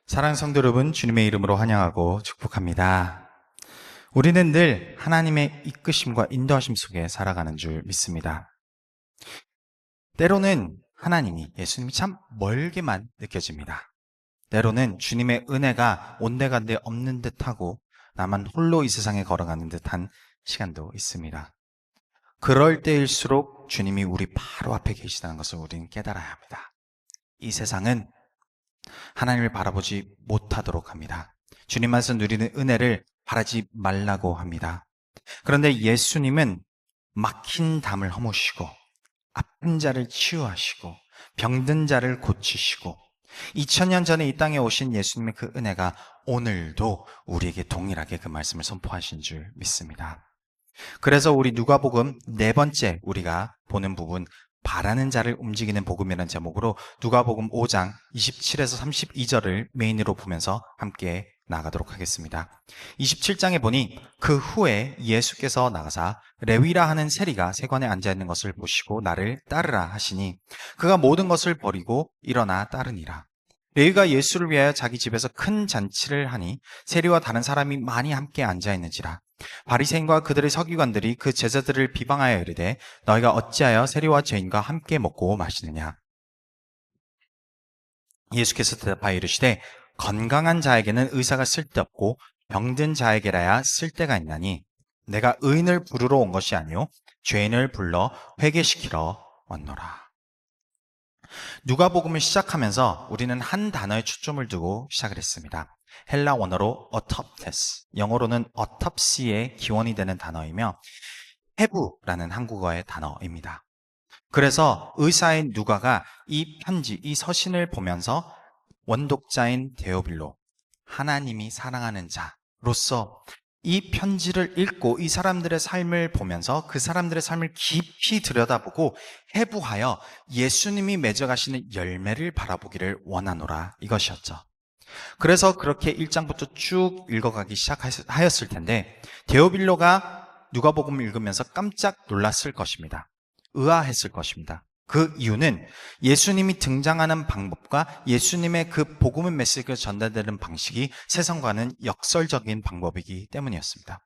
사랑하는 성도 여러분, 주님의 이름으로 환영하고 축복합니다. 우리는 늘 하나님의 이끄심과 인도하심 속에 살아가는 줄 믿습니다. 때로는 하나님이, 예수님이 참 멀게만 느껴집니다. 때로는 주님의 은혜가 온데간데 없는 듯하고 나만 홀로 이 세상에 걸어가는 듯한 시간도 있습니다. 그럴 때일수록 주님이 우리 바로 앞에 계시다는 것을 우리는 깨달아야 합니다. 이 세상은 하나님을 바라보지 못하도록 합니다. 주님만서 누리는 은혜를 바라지 말라고 합니다. 그런데 예수님은 막힌 담을 허무시고 아픈 자를 치유하시고 병든 자를 고치시고 2000년 전에 이 땅에 오신 예수님의 그 은혜가 오늘도 우리에게 동일하게 그 말씀을 선포하신 줄 믿습니다. 그래서 우리 누가복음 네 번째 우리가 보는 부분, 바라는 자를 움직이는 복음이라는 제목으로 누가복음 5장 27에서 32절을 메인으로 보면서 함께 나가도록 하겠습니다. 27장에 보니 그 후에 예수께서 나가사 레위라 하는 세리가 세관에 앉아있는 것을 보시고 나를 따르라 하시니 그가 모든 것을 버리고 일어나 따르니라. 레위가 예수를 위하여 자기 집에서 큰 잔치를 하니 세리와 다른 사람이 많이 함께 앉아있는지라. 바리새인과 그들의 서기관들이 그 제자들을 비방하여 이르되 너희가 어찌하여 세리와 죄인과 함께 먹고 마시느냐. 예수께서 대답하여 이르시되 건강한 자에게는 의사가 쓸데없고 병든 자에게라야 쓸데가 있나니 내가 의인을 부르러 온 것이 아니요 죄인을 불러 회개시키러 왔노라. 누가복음을 시작하면서 우리는 한 단어에 초점을 두고 시작을 했습니다. 헬라 원어로 autoptes, 영어로는 autopsy의 기원이 되는 단어이며 해부라는 한국어의 단어입니다. 그래서 의사인 누가가 이 편지, 이 서신을 보면서 원독자인 데오빌로, 하나님이 사랑하는 자로서 이 편지를 읽고 이 사람들의 삶을 보면서 그 사람들의 삶을 깊이 들여다보고 해부하여 예수님이 맺어가시는 열매를 바라보기를 원하노라, 이것이었죠. 그래서 그렇게 1장부터 쭉 읽어가기 시작하였을 텐데 데오빌로가 누가복음을 읽으면서 깜짝 놀랐을 것입니다. 의아했을 것입니다. 그 이유는 예수님이 등장하는 방법과 예수님의 그 복음의 메시지가 전달되는 방식이 세상과는 역설적인 방법이기 때문이었습니다.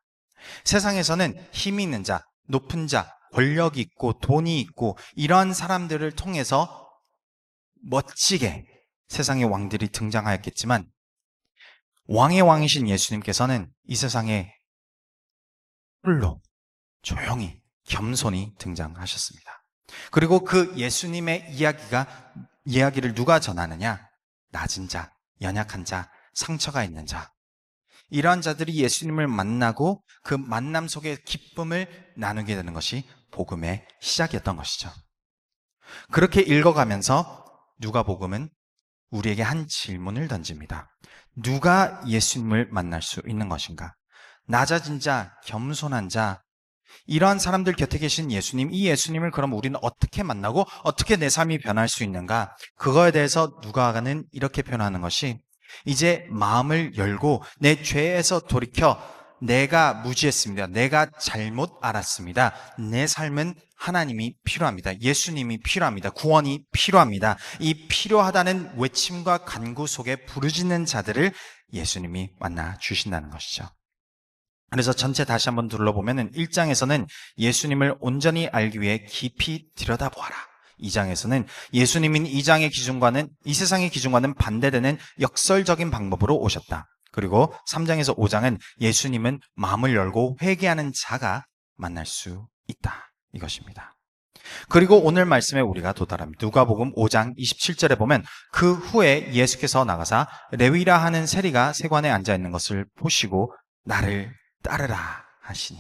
세상에서는 힘이 있는 자, 높은 자, 권력이 있고 돈이 있고 이러한 사람들을 통해서 멋지게 세상의 왕들이 등장하였겠지만 왕의 왕이신 예수님께서는 이 세상에 홀로 조용히 겸손히 등장하셨습니다. 그리고 그 예수님의 이야기를 누가 전하느냐? 낮은 자, 연약한 자, 상처가 있는 자. 이러한 자들이 예수님을 만나고 그 만남 속에 기쁨을 나누게 되는 것이 복음의 시작이었던 것이죠. 그렇게 읽어가면서 누가복음은 우리에게 한 질문을 던집니다. 누가 예수님을 만날 수 있는 것인가? 낮아진 자, 겸손한 자, 이러한 사람들 곁에 계신 예수님, 이 예수님을 그럼 우리는 어떻게 만나고 어떻게 내 삶이 변할 수 있는가? 그거에 대해서 누가는 이렇게 표현하는 것이 이제 마음을 열고 내 죄에서 돌이켜 내가 무지했습니다. 내가 잘못 알았습니다. 내 삶은 하나님이 필요합니다. 예수님이 필요합니다. 구원이 필요합니다. 이 필요하다는 외침과 간구 속에 부르짖는 자들을 예수님이 만나 주신다는 것이죠. 그래서 전체 다시 한번 둘러보면 1장에서는 예수님을 온전히 알기 위해 깊이 들여다보아라. 2장에서는 예수님인 이 세상의 기준과는 반대되는 역설적인 방법으로 오셨다. 그리고 3장에서 5장은 예수님은 마음을 열고 회개하는 자가 만날 수 있다. 이것입니다. 그리고 오늘 말씀에 우리가 도달합니다. 누가복음 5장 27절에 보면 그 후에 예수께서 나가사 레위라 하는 세리가 세관에 앉아 있는 것을 보시고 나를 따르라 하시니.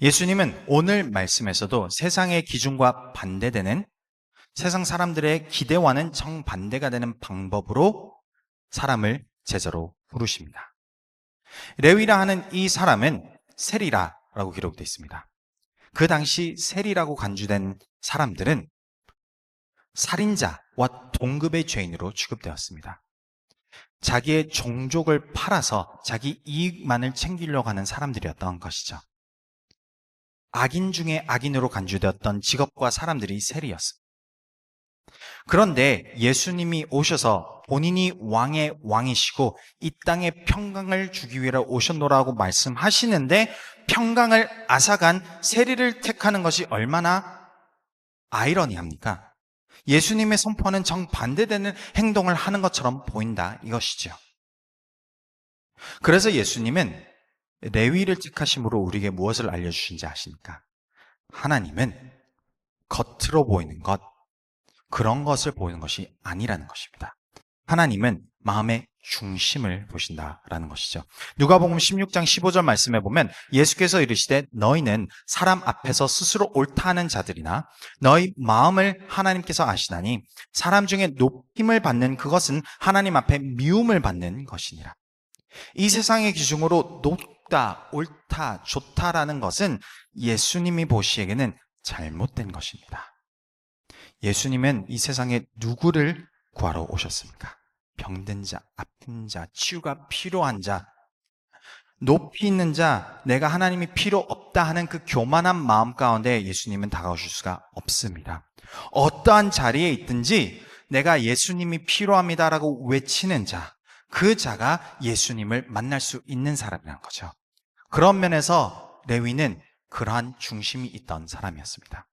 예수님은 오늘 말씀에서도 세상의 기준과 반대되는, 세상 사람들의 기대와는 정반대가 되는 방법으로 사람을 제자로 부르십니다. 레위라 하는 이 사람은 세리라라고 기록되어 있습니다. 그 당시 세리라고 간주된 사람들은 살인자와 동급의 죄인으로 취급되었습니다. 자기의 종족을 팔아서 자기 이익만을 챙기려고 하는 사람들이었던 것이죠. 악인 중에 악인으로 간주되었던 직업과 사람들이 세리였습니다. 그런데 예수님이 오셔서 본인이 왕의 왕이시고 이 땅에 평강을 주기 위해 오셨노라고 말씀하시는데 평강을 앗아간 세리를 택하는 것이 얼마나 아이러니합니까? 예수님의 선포는 정반대되는 행동을 하는 것처럼 보인다 이것이죠. 그래서 예수님은 레위를 택하심으로 우리에게 무엇을 알려주신지 아십니까? 하나님은 겉으로 보이는 것, 그런 것을 보이는 것이 아니라는 것입니다. 하나님은 마음의 중심을 보신다라는 것이죠. 누가복음 16장 15절 말씀에 보면 예수께서 이르시되 너희는 사람 앞에서 스스로 옳다 하는 자들이나 너희 마음을 하나님께서 아시나니 사람 중에 높임을 받는 그것은 하나님 앞에 미움을 받는 것이니라. 이 세상의 기준으로 높다, 옳다, 좋다라는 것은 예수님이 보시기에는 잘못된 것입니다. 예수님은 이 세상에 누구를 구하러 오셨습니까? 병든 자, 아픈 자, 치유가 필요한 자, 높이 있는 자, 내가 하나님이 필요 없다 하는 그 교만한 마음 가운데 예수님은 다가오실 수가 없습니다. 어떠한 자리에 있든지 내가 예수님이 필요합니다라고 외치는 자, 그 자가 예수님을 만날 수 있는 사람이라는 거죠. 그런 면에서 레위는 그러한 중심이 있던 사람이었습니다.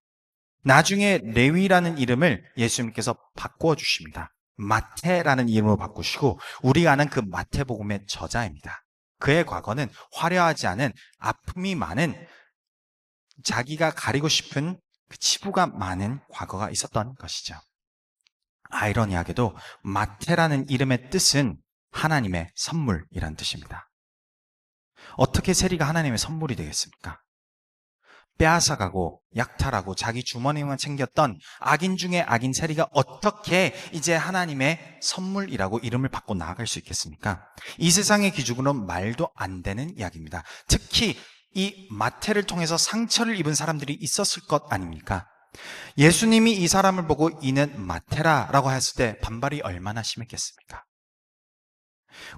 나중에 레위라는 이름을 예수님께서 바꾸어 주십니다. 마태라는 이름으로 바꾸시고 우리가 아는 그 마태복음의 저자입니다. 그의 과거는 화려하지 않은 아픔이 많은 자기가 가리고 싶은 그 치부가 많은 과거가 있었던 것이죠. 아이러니하게도 마태라는 이름의 뜻은 하나님의 선물이라는 뜻입니다. 어떻게 세리가 하나님의 선물이 되겠습니까? 빼앗아가고 약탈하고 자기 주머니만 챙겼던 악인 중에 악인 세리가 어떻게 이제 하나님의 선물이라고 이름을 받고 나아갈 수 있겠습니까? 이 세상의 기준으로는 말도 안 되는 이야기입니다. 특히 이 마태를 통해서 상처를 입은 사람들이 있었을 것 아닙니까? 예수님이 이 사람을 보고 이는 마태라라고 했을 때 반발이 얼마나 심했겠습니까?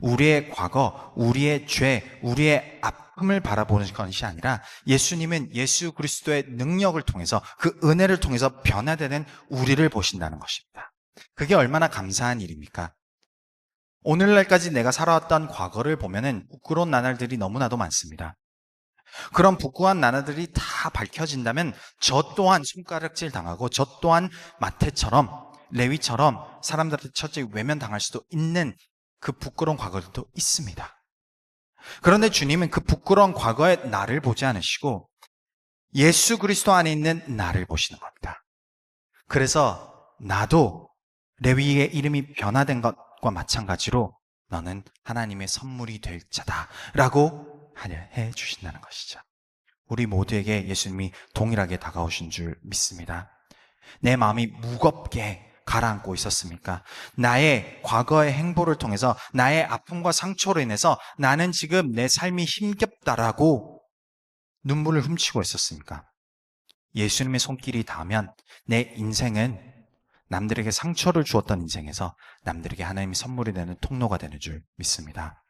우리의 과거, 우리의 죄, 우리의 아픔을 바라보는 것이 아니라 예수님은 예수 그리스도의 능력을 통해서 그 은혜를 통해서 변화되는 우리를 보신다는 것입니다. 그게 얼마나 감사한 일입니까? 오늘날까지 내가 살아왔던 과거를 보면은 부끄러운 나날들이 너무나도 많습니다. 그런 부끄러운 나날들이 다 밝혀진다면 저 또한 손가락질 당하고 저 또한 마태처럼 레위처럼 사람들한테 첫째 외면당할 수도 있는 그 부끄러운 과거들도 있습니다. 그런데 주님은 그 부끄러운 과거의 나를 보지 않으시고 예수 그리스도 안에 있는 나를 보시는 겁니다. 그래서 나도 레위의 이름이 변화된 것과 마찬가지로 너는 하나님의 선물이 될 자다라고 해 주신다는 것이죠. 우리 모두에게 예수님이 동일하게 다가오신 줄 믿습니다. 내 마음이 무겁게 가라앉고 있었습니까? 나의 과거의 행보를 통해서 나의 아픔과 상처로 인해서 나는 지금 내 삶이 힘겹다라고 눈물을 훔치고 있었습니까? 예수님의 손길이 닿으면 내 인생은 남들에게 상처를 주었던 인생에서 남들에게 하나님이 선물이 되는 통로가 되는 줄 믿습니다.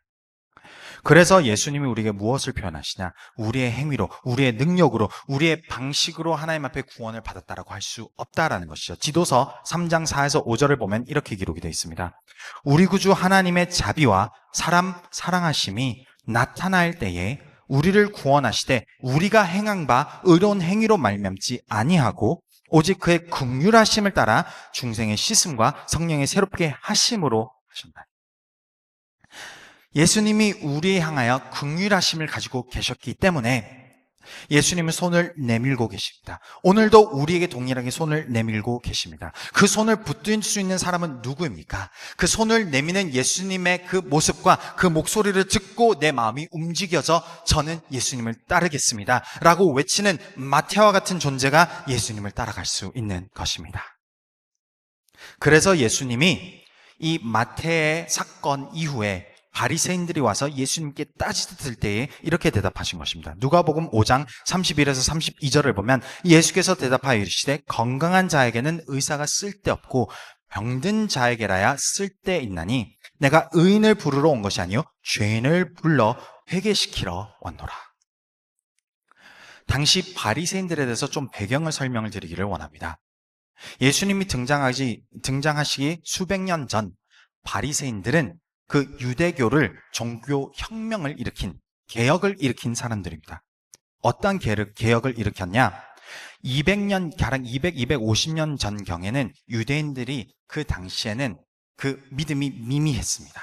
그래서 예수님이 우리에게 무엇을 표현하시냐? 우리의 행위로, 우리의 능력으로, 우리의 방식으로 하나님 앞에 구원을 받았다라고 할 수 없다라는 것이죠. 지도서 3장 4에서 5절을 보면 이렇게 기록이 되어 있습니다. 우리 구주 하나님의 자비와 사람 사랑하심이 나타날 때에 우리를 구원하시되 우리가 행한 바 의로운 행위로 말미암지 아니하고 오직 그의 긍휼하심을 따라 중생의 씻음과 성령의 새롭게 하심으로 하셨나니. 예수님이 우리에 향하여 긍휼하심을 가지고 계셨기 때문에 예수님은 손을 내밀고 계십니다. 오늘도 우리에게 동일하게 손을 내밀고 계십니다. 그 손을 붙들 수 있는 사람은 누구입니까? 그 손을 내미는 예수님의 그 모습과 그 목소리를 듣고 내 마음이 움직여져 저는 예수님을 따르겠습니다 라고 외치는 마태와 같은 존재가 예수님을 따라갈 수 있는 것입니다. 그래서 예수님이 이 마태의 사건 이후에 바리새인들이 와서 예수님께 따지들 때에 이렇게 대답하신 것입니다. 누가복음 5장 31에서 32절을 보면 예수께서 대답하여 이르시되 건강한 자에게는 의사가 쓸데없고 병든 자에게라야 쓸데있나니 내가 의인을 부르러 온 것이 아니요 죄인을 불러 회개시키러 왔노라. 당시 바리새인들에 대해서 좀 배경을 설명을 드리기를 원합니다. 예수님이 등장하시기 수백 년 전 바리새인들은 그 유대교를 종교 혁명을 일으킨, 개혁을 일으킨 사람들입니다. 어떤 개혁을 일으켰냐? 200년, 가량 250년 전경에는 유대인들이 그 당시에는 그 믿음이 미미했습니다.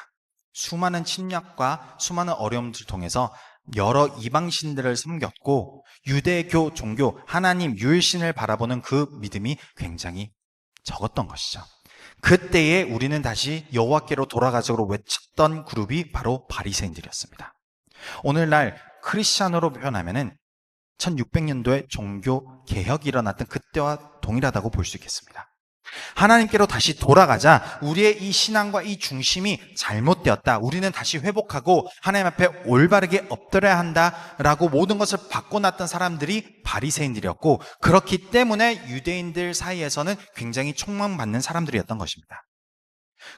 수많은 침략과 수많은 어려움들을 통해서 여러 이방신들을 섬겼고 유대교 종교, 하나님 유일신을 바라보는 그 믿음이 굉장히 적었던 것이죠. 그때에 우리는 다시 여호와께로 돌아가자고 외쳤던 그룹이 바로 바리새인들이었습니다. 오늘날 크리스찬으로 표현하면은 1600년도에 종교 개혁이 일어났던 그때와 동일하다고 볼 수 있겠습니다. 하나님께로 다시 돌아가자. 우리의 이 신앙과 이 중심이 잘못되었다. 우리는 다시 회복하고 하나님 앞에 올바르게 엎드려야 한다라고 모든 것을 바꿔놨던 사람들이 바리새인들이었고, 그렇기 때문에 유대인들 사이에서는 굉장히 촉망받는 사람들이었던 것입니다.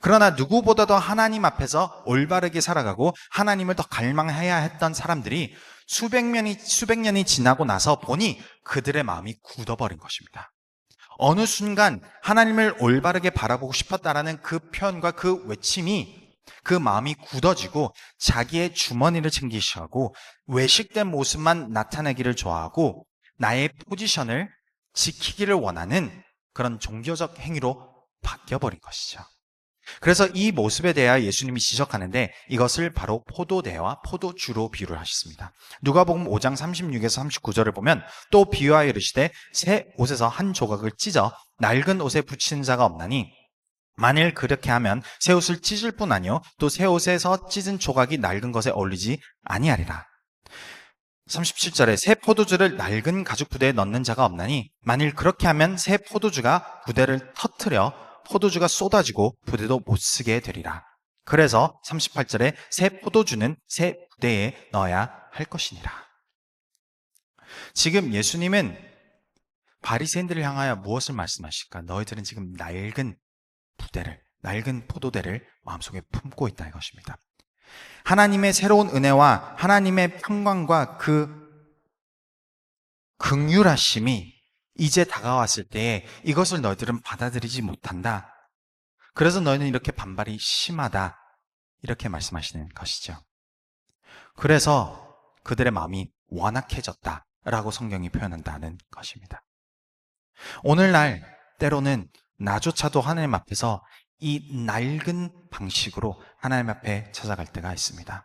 그러나 누구보다도 하나님 앞에서 올바르게 살아가고 하나님을 더 갈망해야 했던 사람들이 수백 년이 지나고 나서 보니 그들의 마음이 굳어버린 것입니다. 어느 순간 하나님을 올바르게 바라보고 싶었다라는 그 표현과 그 외침이 그 마음이 굳어지고 자기의 주머니를 챙기시고 외식된 모습만 나타내기를 좋아하고 나의 포지션을 지키기를 원하는 그런 종교적 행위로 바뀌어버린 것이죠. 그래서 이 모습에 대하여 예수님이 지적하는데 이것을 바로 포도대와 포도주로 비유를 하셨습니다. 누가복음 5장 36에서 39절을 보면 또 비유하여 이르시되 새 옷에서 한 조각을 찢어 낡은 옷에 붙이는 자가 없나니 만일 그렇게 하면 새 옷을 찢을 뿐 아니요 또 새 옷에서 찢은 조각이 낡은 것에 어울리지 아니하리라. 37절에 새 포도주를 낡은 가죽 부대에 넣는 자가 없나니 만일 그렇게 하면 새 포도주가 부대를 터뜨려 포도주가 쏟아지고 부대도 못 쓰게 되리라. 그래서 38절에 새 포도주는 새 부대에 넣어야 할 것이니라. 지금 예수님은 바리새인들을 향하여 무엇을 말씀하실까? 너희들은 지금 낡은 포도대를 마음속에 품고 있다 이것입니다. 하나님의 새로운 은혜와 하나님의 평강과 그 긍휼하심이 이제 다가왔을 때에 이것을 너희들은 받아들이지 못한다. 그래서 너희는 이렇게 반발이 심하다. 이렇게 말씀하시는 것이죠. 그래서 그들의 마음이 완악해졌다라고 성경이 표현한다는 것입니다. 오늘날 때로는 나조차도 하나님 앞에서 이 낡은 방식으로 하나님 앞에 찾아갈 때가 있습니다.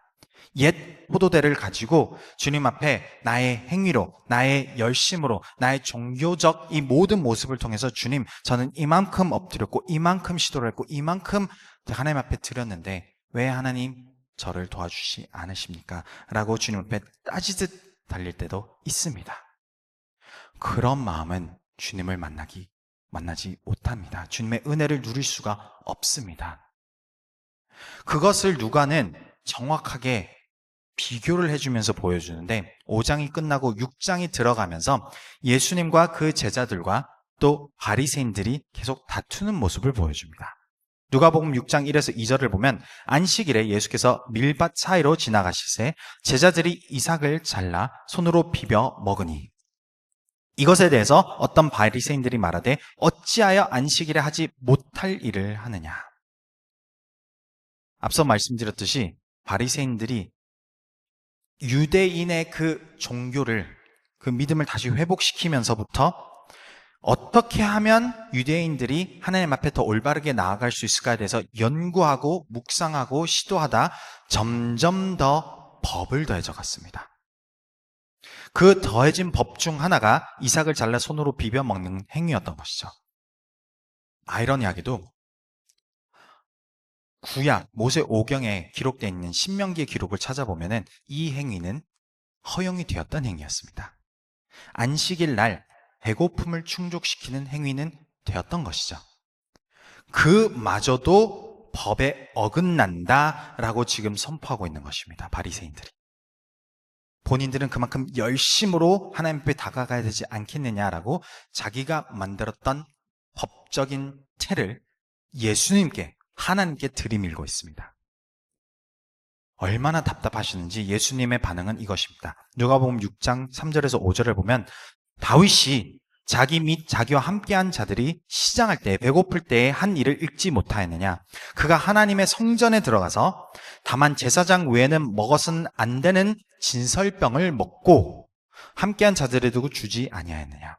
옛 포도대를 가지고 주님 앞에 나의 행위로, 나의 열심으로, 나의 종교적 이 모든 모습을 통해서 주님, 저는 이만큼 엎드렸고 이만큼 시도를 했고 이만큼 하나님 앞에 드렸는데 왜 하나님 저를 도와주시 않으십니까? 라고 주님 앞에 따지듯 달릴 때도 있습니다. 그런 마음은 주님을 만나지 못합니다. 주님의 은혜를 누릴 수가 없습니다. 그것을 누가는 정확하게 비교를 해주면서 보여주는데 5장이 끝나고 6장이 들어가면서 예수님과 그 제자들과 또 바리새인들이 계속 다투는 모습을 보여줍니다. 누가복음 6장 1에서 2절을 보면 안식일에 예수께서 밀밭 사이로 지나가시세 제자들이 이삭을 잘라 손으로 비벼 먹으니 이것에 대해서 어떤 바리새인들이 말하되 어찌하여 안식일에 하지 못할 일을 하느냐. 앞서 말씀드렸듯이 바리새인들이 유대인의 그 종교를, 그 믿음을 다시 회복시키면서부터 어떻게 하면 유대인들이 하나님 앞에 더 올바르게 나아갈 수 있을까에 대해서 연구하고 묵상하고 시도하다 점점 더 법을 더해져 갔습니다. 그 더해진 법 중 하나가 이삭을 잘라 손으로 비벼 먹는 행위였던 것이죠. 아이러니하게도 구약 모세 오경에 기록되어 있는 신명기의 기록을 찾아보면 이 행위는 허용이 되었던 행위였습니다. 안식일 날 배고픔을 충족시키는 행위는 되었던 것이죠. 그마저도 법에 어긋난다라고 지금 선포하고 있는 것입니다. 바리새인들이. 본인들은 그만큼 열심으로 하나님 앞에 다가가야 되지 않겠느냐라고 자기가 만들었던 법적인 틀을 예수님께, 하나님께 들이밀고 있습니다. 얼마나 답답하시는지 예수님의 반응은 이것입니다. 누가복음 6장 3절에서 5절을 보면 다윗이 자기 및 자기와 함께한 자들이 시장할 때 배고플 때에 한 일을 읽지 못하였느냐? 그가 하나님의 성전에 들어가서 다만 제사장 외에는 먹어서는 안 되는 진설병을 먹고 함께한 자들에 두고 주지 아니하였느냐?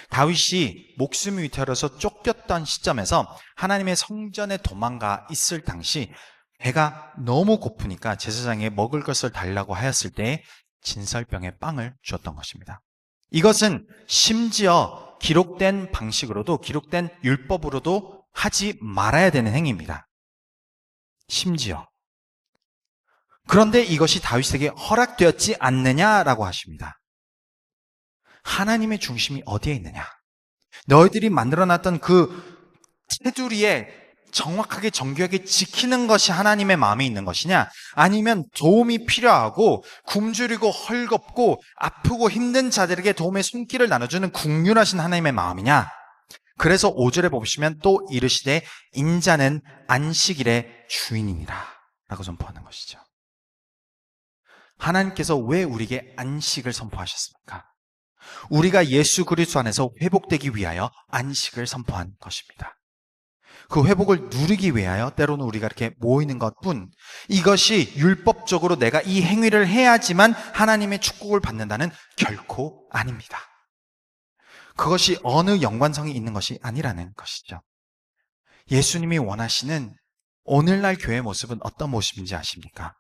다윗이 목숨이 위태로서 쫓겼던 시점에서 하나님의 성전에 도망가 있을 당시 배가 너무 고프니까 제사장에 먹을 것을 달라고 하였을 때 진설병에 빵을 주었던 것입니다. 이것은 심지어 기록된 방식으로도 기록된 율법으로도 하지 말아야 되는 행위입니다. 심지어. 그런데 이것이 다윗에게 허락되었지 않느냐라고 하십니다. 하나님의 중심이 어디에 있느냐? 너희들이 만들어놨던 그 테두리에 정확하게 정교하게 지키는 것이 하나님의 마음에 있는 것이냐? 아니면 도움이 필요하고 굶주리고 헐겁고 아프고 힘든 자들에게 도움의 손길을 나눠주는 긍휼하신 하나님의 마음이냐? 그래서 5절에 보시면 또 이르시되 인자는 안식일의 주인이니라 라고 선포하는 것이죠. 하나님께서 왜 우리에게 안식을 선포하셨습니까? 우리가 예수 그리스도 안에서 회복되기 위하여 안식을 선포한 것입니다. 그 회복을 누리기 위하여 때로는 우리가 이렇게 모이는 것뿐, 이것이 율법적으로 내가 이 행위를 해야지만 하나님의 축복을 받는다는 결코 아닙니다. 그것이 어느 연관성이 있는 것이 아니라는 것이죠. 예수님이 원하시는 오늘날 교회의 모습은 어떤 모습인지 아십니까?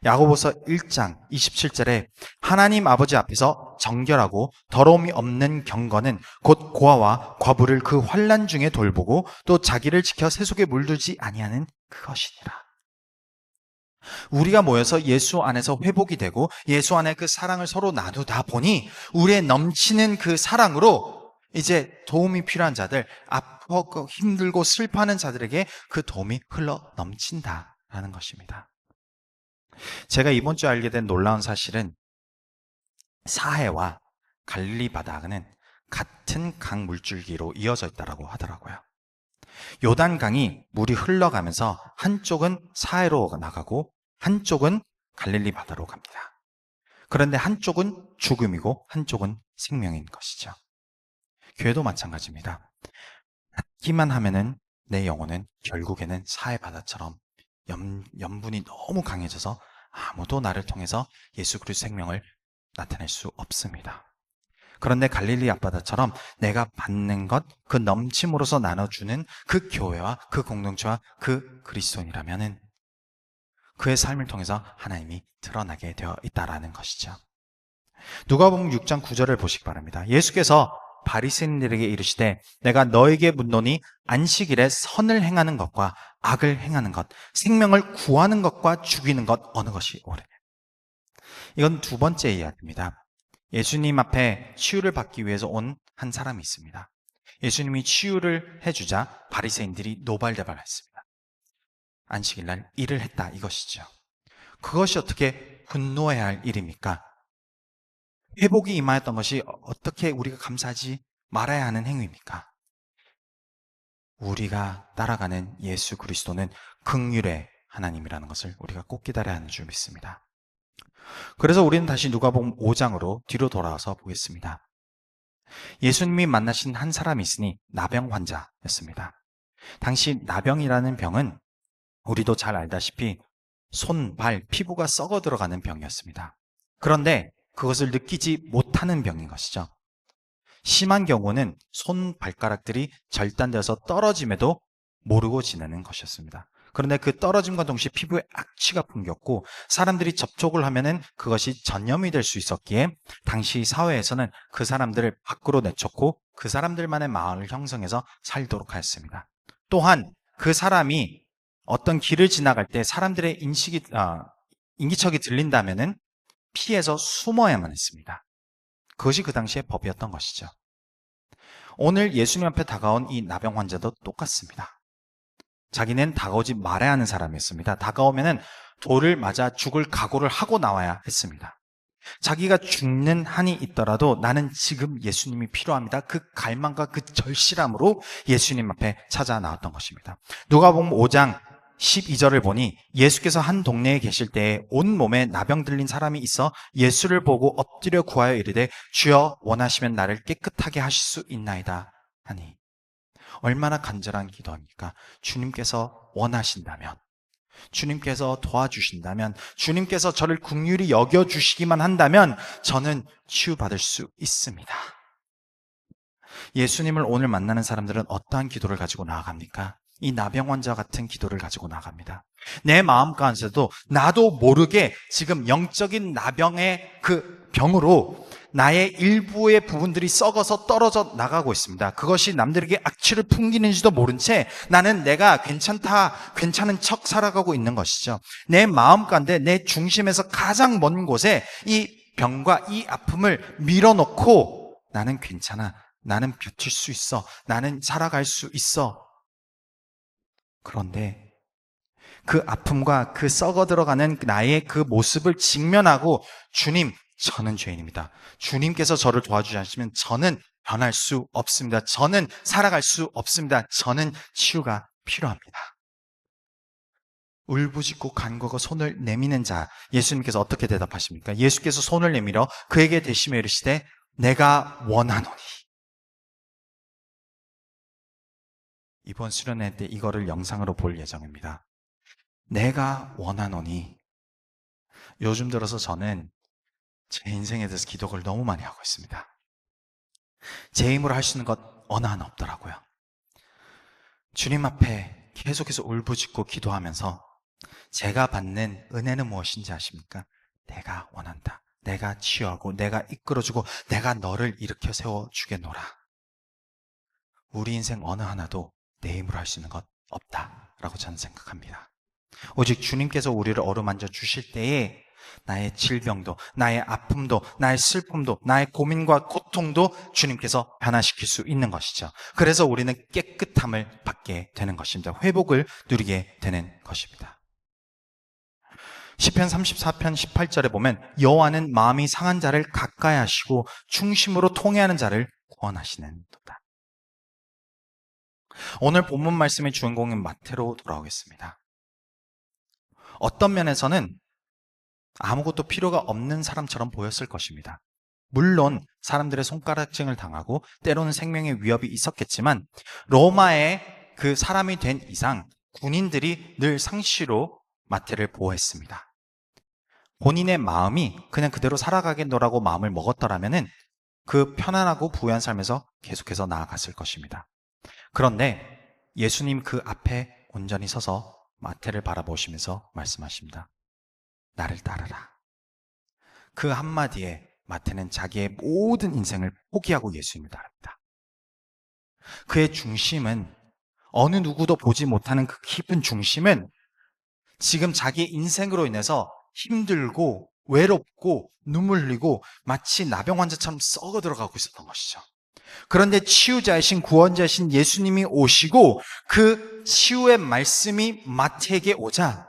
야고보서 1장 27절에 하나님 아버지 앞에서 정결하고 더러움이 없는 경건은 곧 고아와 과부를 그 환난 중에 돌보고 또 자기를 지켜 세속에 물들지 아니하는 그것이니라. 우리가 모여서 예수 안에서 회복이 되고 예수 안에 그 사랑을 서로 나누다 보니 우리의 넘치는 그 사랑으로 이제 도움이 필요한 자들, 아프고 힘들고 슬퍼하는 자들에게 그 도움이 흘러 넘친다라는 것입니다. 제가 이번 주에 알게 된 놀라운 사실은 사해와 갈릴리 바다는 같은 강 물줄기로 이어져 있다고 하더라고요. 요단강이 물이 흘러가면서 한쪽은 사해로 나가고 한쪽은 갈릴리 바다로 갑니다. 그런데 한쪽은 죽음이고 한쪽은 생명인 것이죠. 교회도 마찬가지입니다. 닿기만 하면은 내 영혼은 결국에는 사해 바다처럼 염분이 너무 강해져서 아무도 나를 통해서 예수 그리스도 생명을 나타낼 수 없습니다. 그런데 갈릴리 앞바다처럼 내가 받는 것, 그 넘침으로써 나눠주는 그 교회와 그 공동체와 그 그리스도인이라면은 그의 삶을 통해서 하나님이 드러나게 되어 있다라는 것이죠. 누가복음 6장 9절을 보시기 바랍니다. 예수께서 바리새인들에게 이르시되 내가 너에게 묻노니 안식일에 선을 행하는 것과 악을 행하는 것, 생명을 구하는 것과 죽이는 것 어느 것이 옳으냐. 이건 두 번째 이야기입니다. 예수님 앞에 치유를 받기 위해서 온 한 사람이 있습니다. 예수님이 치유를 해주자 바리새인들이 노발대발했습니다. 안식일날 일을 했다 이것이죠. 그것이 어떻게 분노해야 할 일입니까? 회복이 임하였던 것이 어떻게 우리가 감사하지 말아야 하는 행위입니까? 우리가 따라가는 예수 그리스도는 긍휼의 하나님이라는 것을 우리가 꼭 기다려야 하는 줄 믿습니다. 그래서 우리는 다시 누가복음 5장으로 뒤로 돌아와서 보겠습니다. 예수님이 만나신 한 사람이 있으니 나병 환자였습니다. 당시 나병이라는 병은 우리도 잘 알다시피 손, 발, 피부가 썩어 들어가는 병이었습니다. 그런데 그것을 느끼지 못하는 병인 것이죠. 심한 경우는 손, 발가락들이 절단되어서 떨어짐에도 모르고 지내는 것이었습니다. 그런데 그 떨어짐과 동시에 피부에 악취가 풍겼고 사람들이 접촉을 하면은 그것이 전염이 될 수 있었기에 당시 사회에서는 그 사람들을 밖으로 내쫓고 그 사람들만의 마을을 형성해서 살도록 하였습니다. 또한 그 사람이 어떤 길을 지나갈 때 사람들의 인기척이 들린다면은 피해서 숨어야만 했습니다. 그것이 그 당시의 법이었던 것이죠. 오늘 예수님 앞에 다가온 이 나병 환자도 똑같습니다. 자기는 다가오지 말아야 하는 사람이었습니다. 다가오면은 돌을 맞아 죽을 각오를 하고 나와야 했습니다. 자기가 죽는 한이 있더라도 나는 지금 예수님이 필요합니다. 그 갈망과 그 절실함으로 예수님 앞에 찾아 나왔던 것입니다. 누가복음 5장 12절을 보니 예수께서 한 동네에 계실 때에 온 몸에 나병 들린 사람이 있어 예수를 보고 엎드려 구하여 이르되 주여 원하시면 나를 깨끗하게 하실 수 있나이다 하니. 얼마나 간절한 기도입니까? 주님께서 원하신다면, 주님께서 도와주신다면, 주님께서 저를 긍휼히 여겨주시기만 한다면 저는 치유받을 수 있습니다. 예수님을 오늘 만나는 사람들은 어떠한 기도를 가지고 나아갑니까? 이 나병 환자 같은 기도를 가지고 나갑니다. 내 마음 가운데서도 나도 모르게 지금 영적인 나병의 그 병으로 나의 일부의 부분들이 썩어서 떨어져 나가고 있습니다. 그것이 남들에게 악취를 풍기는지도 모른 채 나는 내가 괜찮다, 괜찮은 척 살아가고 있는 것이죠. 내 마음 가운데 내 중심에서 가장 먼 곳에 이 병과 이 아픔을 밀어놓고 나는 괜찮아, 나는 버틸 수 있어, 나는 살아갈 수 있어. 그런데 그 아픔과 그 썩어 들어가는 나의 그 모습을 직면하고 주님, 저는 죄인입니다. 주님께서 저를 도와주지 않으시면 저는 변할 수 없습니다. 저는 살아갈 수 없습니다. 저는 치유가 필요합니다. 울부짖고 간구하고 손을 내미는 자, 예수님께서 어떻게 대답하십니까? 예수께서 손을 내밀어 그에게 대시며 이르시되 내가 원하노니. 이번 수련회 때 이거를 영상으로 볼 예정입니다. 내가 원하노니. 요즘 들어서 저는 제 인생에 대해서 기도를 너무 많이 하고 있습니다. 제 힘으로 할 수 있는 것 어느 하나 없더라고요. 주님 앞에 계속해서 울부짖고 기도하면서 제가 받는 은혜는 무엇인지 아십니까? 내가 원한다. 내가 치유하고 내가 이끌어주고 내가 너를 일으켜 세워주겠노라. 우리 인생 어느 하나도 내 힘으로 할 수 있는 것 없다라고 저는 생각합니다. 오직 주님께서 우리를 어루만져 주실 때에 나의 질병도, 나의 아픔도, 나의 슬픔도, 나의 고민과 고통도 주님께서 변화시킬 수 있는 것이죠. 그래서 우리는 깨끗함을 받게 되는 것입니다. 회복을 누리게 되는 것입니다. 시편 34편 18절에 보면 여호와는 마음이 상한 자를 가까이 하시고 중심으로 통회하는 자를 구원하시는도다. 오늘 본문 말씀의 주인공인 마태로 돌아오겠습니다. 어떤 면에서는 아무것도 필요가 없는 사람처럼 보였을 것입니다. 물론 사람들의 손가락질을 당하고 때로는 생명의 위협이 있었겠지만 로마의 그 사람이 된 이상 군인들이 늘 상시로 마태를 보호했습니다. 본인의 마음이 그냥 그대로 살아가겠노라고 마음을 먹었더라면 그 편안하고 부유한 삶에서 계속해서 나아갔을 것입니다. 그런데 예수님 그 앞에 온전히 서서 마태를 바라보시면서 말씀하십니다. 나를 따르라. 그 한마디에 마태는 자기의 모든 인생을 포기하고 예수님을 따릅니다. 그의 중심은 어느 누구도 보지 못하는 그 깊은 중심은 지금 자기의 인생으로 인해서 힘들고 외롭고 눈물 흘리고 마치 나병 환자처럼 썩어 들어가고 있었던 것이죠. 그런데 치유자이신 구원자이신 예수님이 오시고 그 치유의 말씀이 마태에게 오자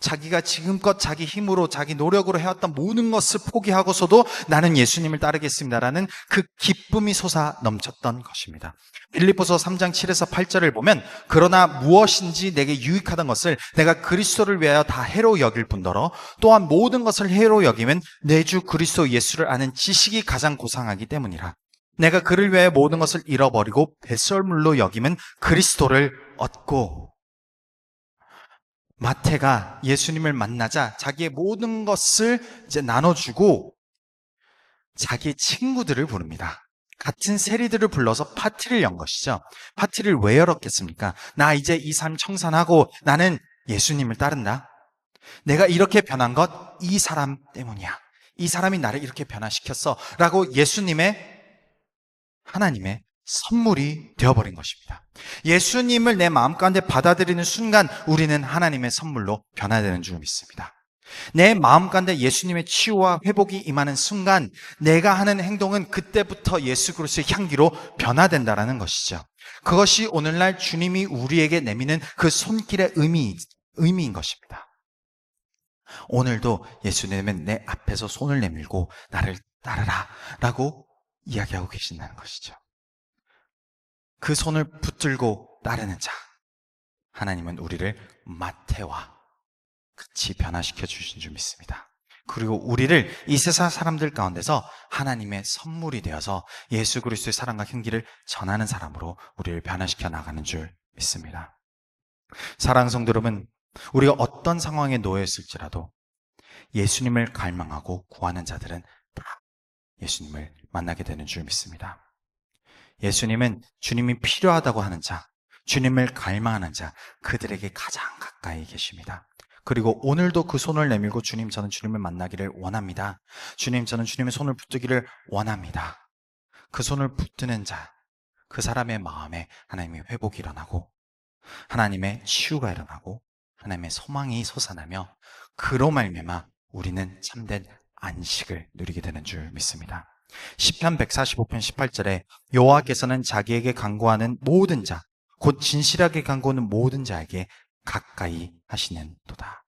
자기가 지금껏 자기 힘으로 자기 노력으로 해왔던 모든 것을 포기하고서도 나는 예수님을 따르겠습니다라는 그 기쁨이 솟아 넘쳤던 것입니다. 빌립보서 3장 7에서 8절을 보면 그러나 무엇인지 내게 유익하던 것을 내가 그리스도를 위하여 다 해로 여길 뿐더러 또한 모든 것을 해로 여기면 내 주 그리스도 예수를 아는 지식이 가장 고상하기 때문이라. 내가 그를 위하여 모든 것을 잃어버리고 배설물로 여기면 그리스도를 얻고. 마태가 예수님을 만나자 자기의 모든 것을 이제 나눠주고 자기의 친구들을 부릅니다. 같은 세리들을 불러서 파티를 연 것이죠. 파티를 왜 열었겠습니까? 나 이제 이 삶 청산하고 나는 예수님을 따른다. 내가 이렇게 변한 것 이 사람 때문이야. 이 사람이 나를 이렇게 변화시켰어 라고 예수님의 하나님의 선물이 되어버린 것입니다. 예수님을 내 마음 가운데 받아들이는 순간 우리는 하나님의 선물로 변화되는 줄 믿습니다. 내 마음 가운데 예수님의 치유와 회복이 임하는 순간 내가 하는 행동은 그때부터 예수 그리스도의 향기로 변화된다는 것이죠. 그것이 오늘날 주님이 우리에게 내미는 그 손길의 의미인 것입니다. 오늘도 예수님은 내 앞에서 손을 내밀고 나를 따르라 라고 이야기하고 계신다는 것이죠. 그 손을 붙들고 따르는 자, 하나님은 우리를 마태와 같이 변화시켜 주신 줄 믿습니다. 그리고 우리를 이 세상 사람들 가운데서 하나님의 선물이 되어서 예수 그리스도의 사랑과 향기를 전하는 사람으로 우리를 변화시켜 나가는 줄 믿습니다. 사랑하는 성도 여러분, 우리가 어떤 상황에 놓여 있을지라도 예수님을 갈망하고 구하는 자들은 다 예수님을 만나게 되는 줄 믿습니다. 예수님은 주님이 필요하다고 하는 자, 주님을 갈망하는 자, 그들에게 가장 가까이 계십니다. 그리고 오늘도 그 손을 내밀고 주님, 저는 주님을 만나기를 원합니다. 주님, 저는 주님의 손을 붙들기를 원합니다. 그 손을 붙드는 자, 그 사람의 마음에 하나님의 회복이 일어나고 하나님의 치유가 일어나고 하나님의 소망이 솟아나며 그로 말미암아 우리는 참된 안식을 누리게 되는 줄 믿습니다. 시편 145편 18절에 여호와께서는 자기에게 간구하는 모든 자, 곧 진실하게 간구하는 모든 자에게 가까이 하시는도다.